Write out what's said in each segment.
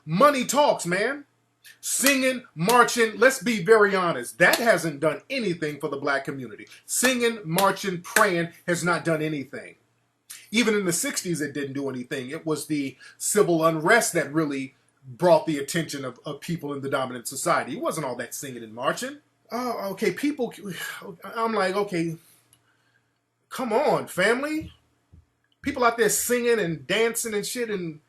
Money talks, man. Singing, marching, let's be very honest, that hasn't done anything for the black community. Singing, marching, praying has not done anything. Even in the 60s, it didn't do anything. It was the civil unrest that really brought the attention of people in the dominant society. It wasn't all that singing and marching. Oh, okay, people, I'm like, okay, come on, family. People out there singing and dancing and shit, and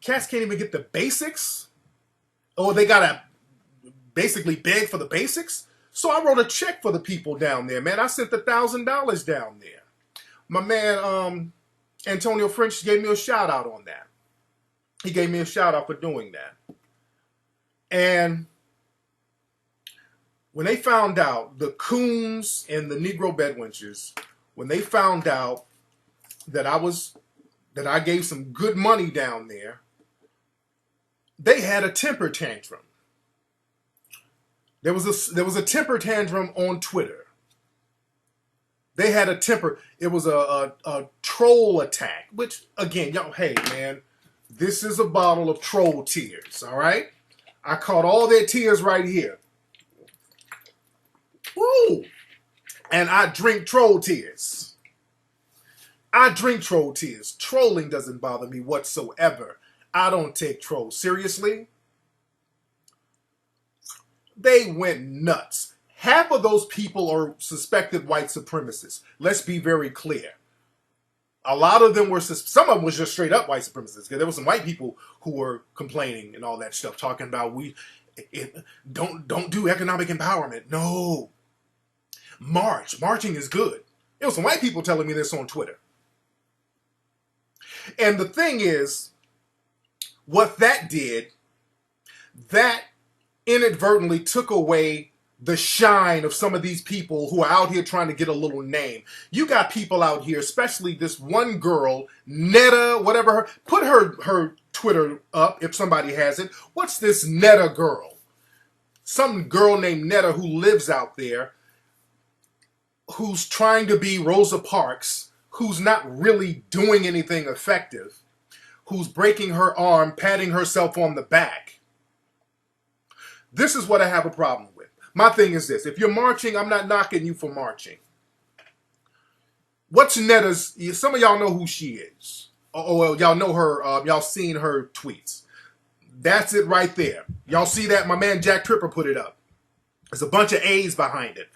cats can't even get the basics. Or they gotta basically beg for the basics. So I wrote a check for the people down there, man. I sent $1,000 down there. My man Antonio French gave me a shout out on that. He gave me a shout out for doing that. And when they found out, the coons and the Negro bedwenchers, when they found out that I gave some good money down there, they had a temper tantrum. There was a temper tantrum on Twitter. They had a temper. It was a troll attack, which, again, y'all, hey, man, this is a bottle of troll tears, all right? I caught all their tears right here. Woo! And I drink troll tears. I drink troll tears. Trolling doesn't bother me whatsoever. I don't take trolls seriously. They went nuts. Half of those people are suspected white supremacists. Let's be very clear. A lot of them were, some of them was just straight up white supremacists. There were some white people who were complaining and all that stuff, talking about don't do economic empowerment. No. Marching is good. There were some white people telling me this on Twitter. And the thing is, what that did, that inadvertently took away the shine of some of these people who are out here trying to get a little name. You got people out here, especially this one girl, Netta, whatever her, put her Twitter up if somebody has it. What's this Netta girl? Some girl named Netta who lives out there, who's trying to be Rosa Parks, who's not really doing anything effective, who's breaking her arm, patting herself on the back. This is what I have a problem with. My thing is this. If you're marching, I'm not knocking you for marching. What's Netta's, some of y'all know who she is. Oh, well, y'all know her, y'all seen her tweets. That's it right there. Y'all see that? My man Jack Tripper put it up. There's a bunch of A's behind it.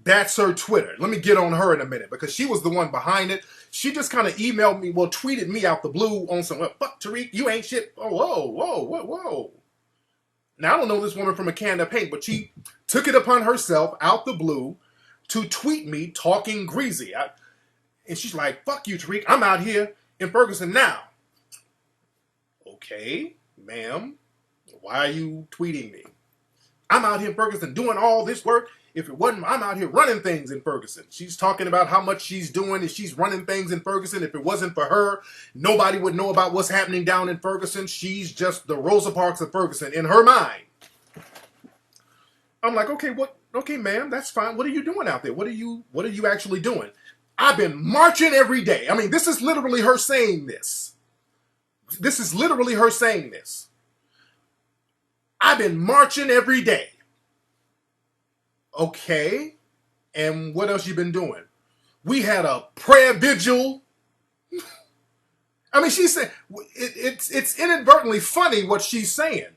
That's her Twitter. Let me get on her in a minute because she was the one behind it. She just kind of emailed me, well, tweeted me out the blue on some, fuck Tariq, you ain't shit. Oh, whoa. Now, I don't know this woman from a can of paint, but she took it upon herself out the blue to tweet me talking greasy. And she's like, fuck you, Tariq. I'm out here in Ferguson now. Okay, ma'am, why are you tweeting me? I'm out here in Ferguson doing all this work. If it wasn't, I'm out here running things in Ferguson. She's talking about how much she's doing and she's running things in Ferguson. If it wasn't for her, nobody would know about what's happening down in Ferguson. She's just the Rosa Parks of Ferguson in her mind. I'm like, okay, ma'am, that's fine. What are you doing out there? What are you actually doing? I've been marching every day. I mean, this is literally her saying this. This is literally her saying this. I've been marching every day. Okay, and what else you been doing? We had a prayer vigil. I mean, she said it's inadvertently funny what she's saying.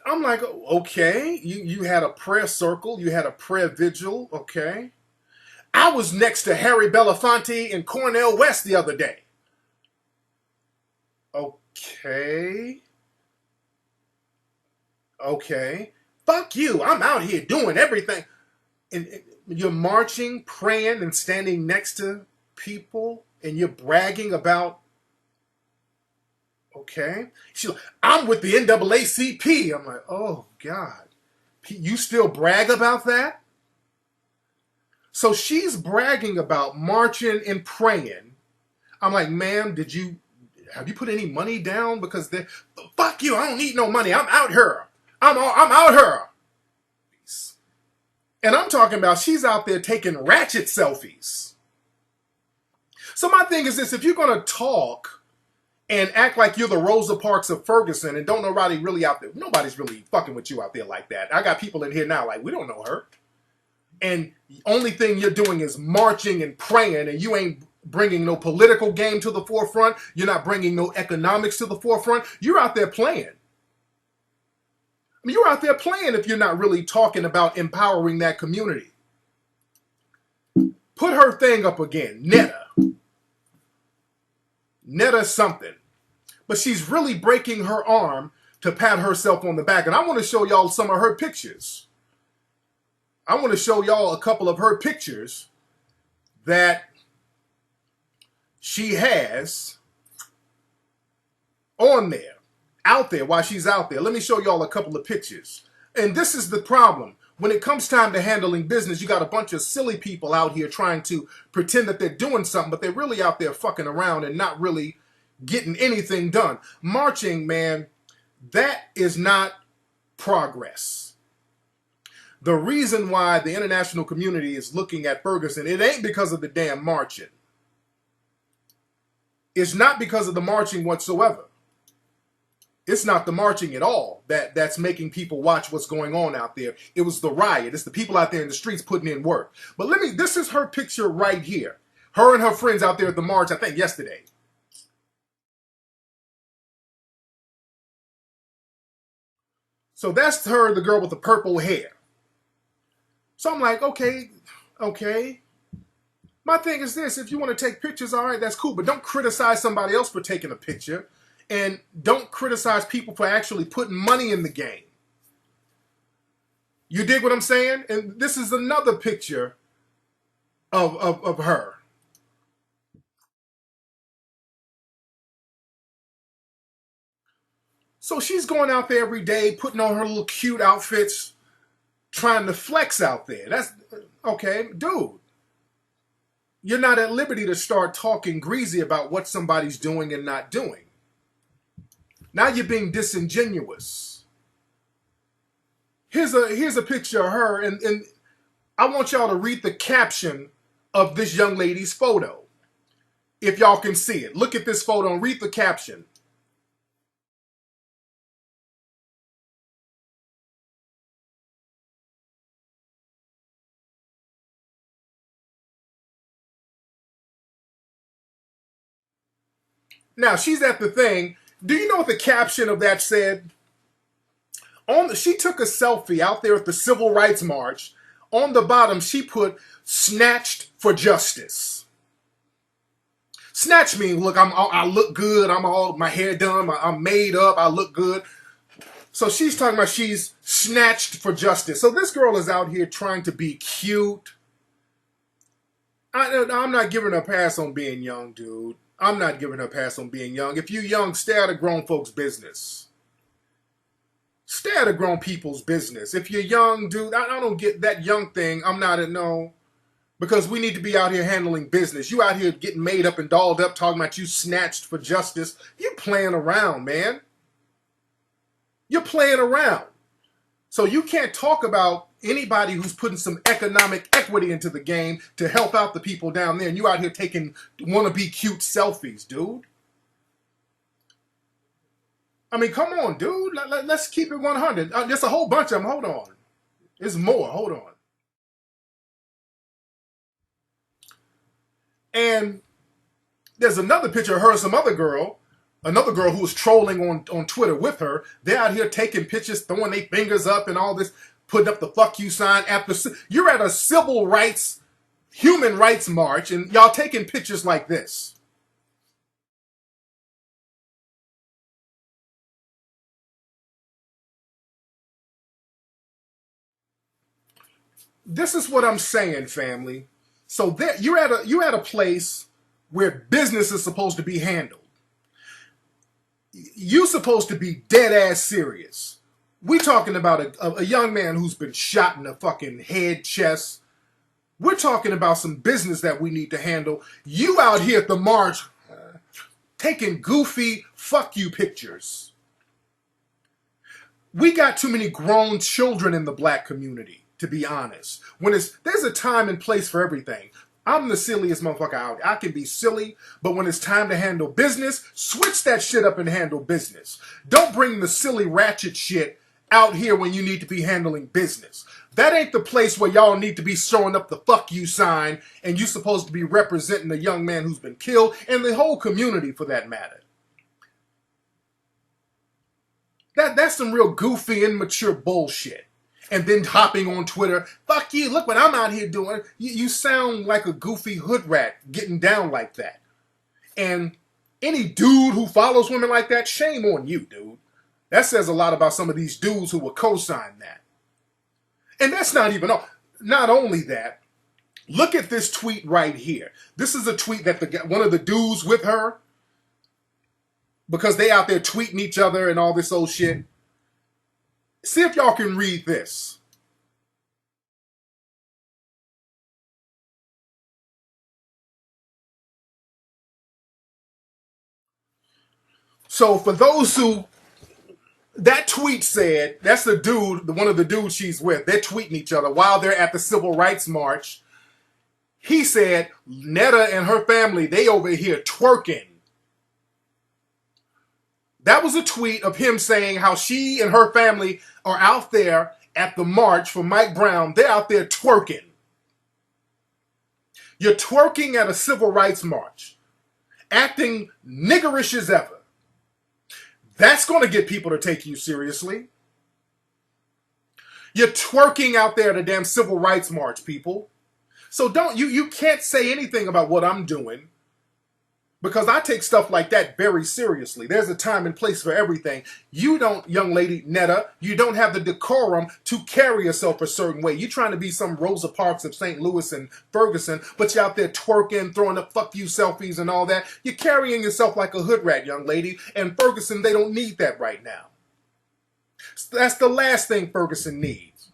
I'm like, okay, you had a prayer circle, you had a prayer vigil, okay. I was next to Harry Belafonte in Cornell West the other day. Okay. Fuck you. I'm out here doing everything. And you're marching, praying, and standing next to people, and you're bragging about, okay. She's like, I'm with the NAACP. I'm like, oh, God. You still brag about that? So she's bragging about marching and praying. I'm like, ma'am, have you put any money down? Because fuck you, I don't need no money. I'm out here. I'm out here. And I'm talking about she's out there taking ratchet selfies. So my thing is this, if you're going to talk and act like you're the Rosa Parks of Ferguson and don't nobody really out there. Nobody's really fucking with you out there like that. I got people in here now like, we don't know her. And the only thing you're doing is marching and praying, and you ain't bringing no political game to the forefront. You're not bringing no economics to the forefront. You're out there playing. I mean, you're out there playing if you're not really talking about empowering that community. Put her thing up again, Netta something. But she's really breaking her arm to pat herself on the back. And I want to show y'all some of her pictures. I want to show y'all a couple of her pictures that she has on there, out there, while she's out there. Let me show y'all a couple of pictures. And this is the problem. When it comes time to handling business, you got a bunch of silly people out here trying to pretend that they're doing something, but they're really out there fucking around and not really getting anything done. Marching, man, that is not progress. The reason why the international community is looking at Ferguson, it ain't because of the damn marching. It's not because of the marching whatsoever. It's not the marching at all that's making people watch what's going on out there. It was the riot. It's the people out there in the streets putting in work. But this is her picture right here. Her and her friends out there at the march, I think yesterday. So that's her, the girl with the purple hair. So I'm like, okay. My thing is this, if you want to take pictures, all right, that's cool. But don't criticize somebody else for taking a picture. And don't criticize people for actually putting money in the game. You dig what I'm saying? And this is another picture of her. So she's going out there every day, putting on her little cute outfits, trying to flex out there. That's okay, dude. You're not at liberty to start talking greasy about what somebody's doing and not doing. Now you're being disingenuous. Here's a picture of her, and I want y'all to read the caption of this young lady's photo. If y'all can see it. Look at this photo and read the caption. Now, she's at the thing. Do you know what the caption of that said? She took a selfie out there at the Civil Rights March. On the bottom, she put, "Snatched for justice." Snatch means, look, I look good. I'm all, my hair done. I'm made up. I look good. So she's talking about she's snatched for justice. So this girl is out here trying to be cute. I'm not giving her a pass on being young, dude. I'm not giving her a pass on being young. If you're young, stay out of grown folks' business. Stay out of grown people's business. If you're young, dude, I don't get that young thing. I'm not no. Because we need to be out here handling business. You out here getting made up and dolled up, talking about you snatched for justice. You playing around, man. You're playing around. So you can't talk about anybody who's putting some economic equity into the game to help out the people down there. And you out here taking wannabe cute selfies, dude. I mean, come on, dude. Let's keep it 100. There's a whole bunch of them. Hold on. There's more. Hold on. And there's another picture of her and some other girl. Another girl who was trolling on Twitter with her. They're out here taking pictures, throwing their fingers up and all this, putting up the fuck you sign after. You're at a civil rights, human rights march, and y'all taking pictures like this. This is what I'm saying, family. So you're at a place where business is supposed to be handled. You're supposed to be dead ass serious. We talking about a young man who's been shot in the fucking head, chest. We're talking about some business that we need to handle. You out here at the march taking goofy fuck you pictures. We got too many grown children in the black community, to be honest. There's a time and place for everything. I'm the silliest motherfucker out. I can be silly, but when it's time to handle business, switch that shit up and handle business. Don't bring the silly ratchet shit out here when you need to be handling business. That ain't the place where y'all need to be showing up the fuck you sign, and you supposed to be representing the young man who's been killed and the whole community for that matter. That's some real goofy, immature bullshit. And then hopping on Twitter, fuck you, look what I'm out here doing. You sound like a goofy hood rat getting down like that. And any dude who follows women like that, shame on you, dude. That says a lot about some of these dudes who will co-sign that. And that's not even all. Not only that, look at this tweet right here. This is a tweet that one of the dudes with her, because they out there tweeting each other and all this old shit. See if y'all can read this. So for those who, that tweet said, that's the dude, one of the dudes she's with, they're tweeting each other while they're at the Civil Rights March. He said, Netta and her family, they over here twerking. That was a tweet of him saying how she and her family are out there at the march for Mike Brown. They're out there twerking. You're twerking at a civil rights march, acting niggerish as ever. That's going to get people to take you seriously. You're twerking out there at a damn civil rights march, people. So you can't say anything about what I'm doing, because I take stuff like that very seriously. There's a time and place for everything. You don't, young lady Netta, you don't have the decorum to carry yourself a certain way. You're trying to be some Rosa Parks of St. Louis and Ferguson, but you're out there twerking, throwing up fuck you selfies and all that. You're carrying yourself like a hood rat, young lady. And Ferguson, they don't need that right now. That's the last thing Ferguson needs.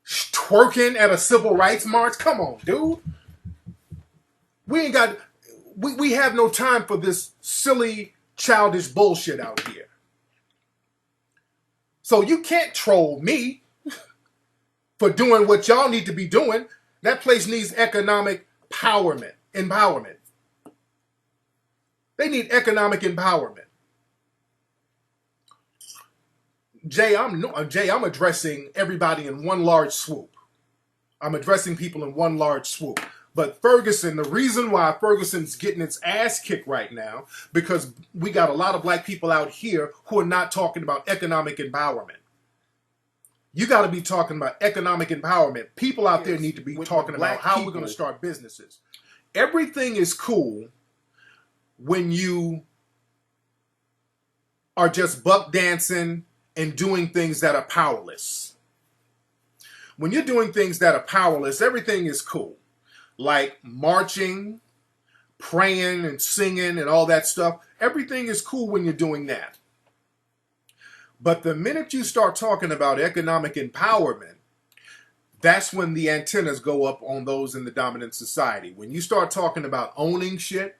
Twerking at a civil rights march? Come on, dude. We have no time for this silly, childish bullshit out here. So you can't troll me for doing what y'all need to be doing. That place needs economic empowerment. They need economic empowerment. Jay, I'm addressing everybody in one large swoop. I'm addressing people in one large swoop. But Ferguson, the reason why Ferguson's getting its ass kicked right now, because we got a lot of black people out here who are not talking about economic empowerment. You got to be talking about economic empowerment. People out there need to be talking about how we're going to start businesses. Everything is cool when you are just buck dancing and doing things that are powerless. When you're doing things that are powerless, everything is cool. Like marching, praying, and singing, and all that stuff. Everything is cool when you're doing that. But the minute you start talking about economic empowerment, that's when the antennas go up on those in the dominant society. When you start talking about owning shit,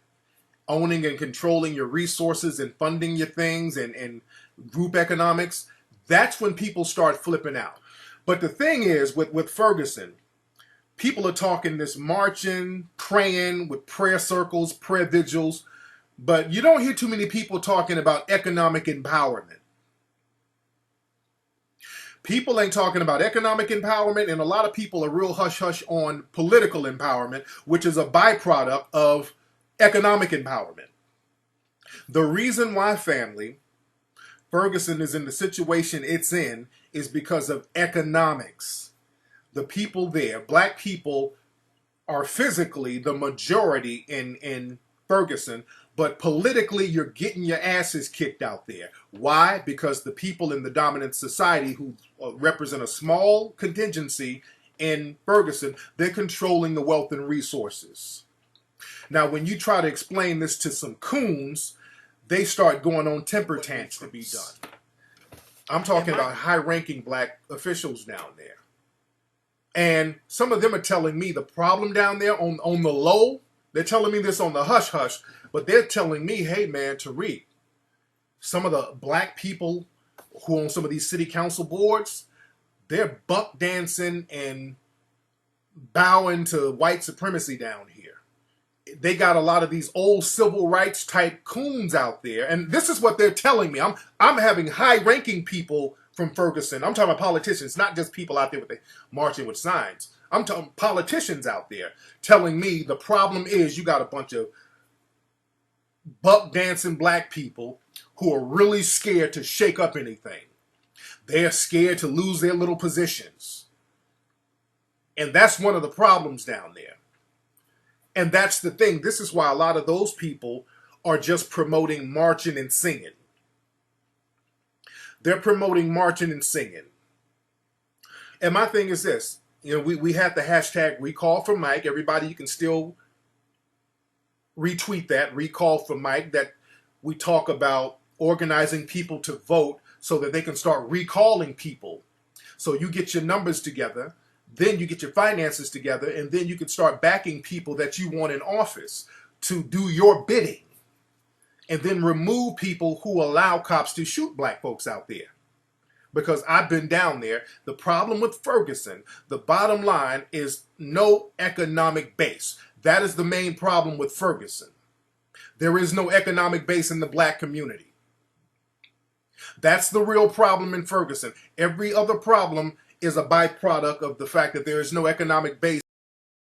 owning and controlling your resources and funding your things and group economics, that's when people start flipping out. But the thing is, with Ferguson, people are talking this marching, praying with prayer circles, prayer vigils, but you don't hear too many people talking about economic empowerment. People ain't talking about economic empowerment, and a lot of people are real hush-hush on political empowerment, which is a byproduct of economic empowerment. The reason why, family, Ferguson is in the situation it's in is because of economics. The people there, black people, are physically the majority in Ferguson, but politically you're getting your asses kicked out there. Why? Because the people in the dominant society who represent a small contingency in Ferguson, they're controlling the wealth and resources. Now, when you try to explain this to some coons, they start going on temper tantrums to be done. I'm talking about high-ranking black officials down there. And some of them are telling me the problem down there on the low, they're telling me this on the hush-hush, but they're telling me, hey, man, Tariq, some of the black people who own some of these city council boards, they're buck dancing and bowing to white supremacy down here. They got a lot of these old civil rights type coons out there, and this is what they're telling me. I'm having high ranking people from Ferguson. I'm talking about politicians, not just people out there with the marching with signs. I'm talking politicians out there telling me the problem is you got a bunch of buck dancing black people who are really scared to shake up anything. They're scared to lose their little positions. And that's one of the problems down there. And that's the thing. This is why a lot of those people are just promoting marching and singing. They're promoting marching and singing. And my thing is this. You know, we had the hashtag recall for Mike. Everybody, you can still retweet that, recall for Mike, that we talk about organizing people to vote so that they can start recalling people. So you get your numbers together, then you get your finances together, and then you can start backing people that you want in office to do your bidding. And then remove people who allow cops to shoot black folks out there. Because I've been down there. The problem with Ferguson, the bottom line is no economic base. That is the main problem with Ferguson. There is no economic base in the black community. That's the real problem in Ferguson. Every other problem is a byproduct of the fact that there is no economic base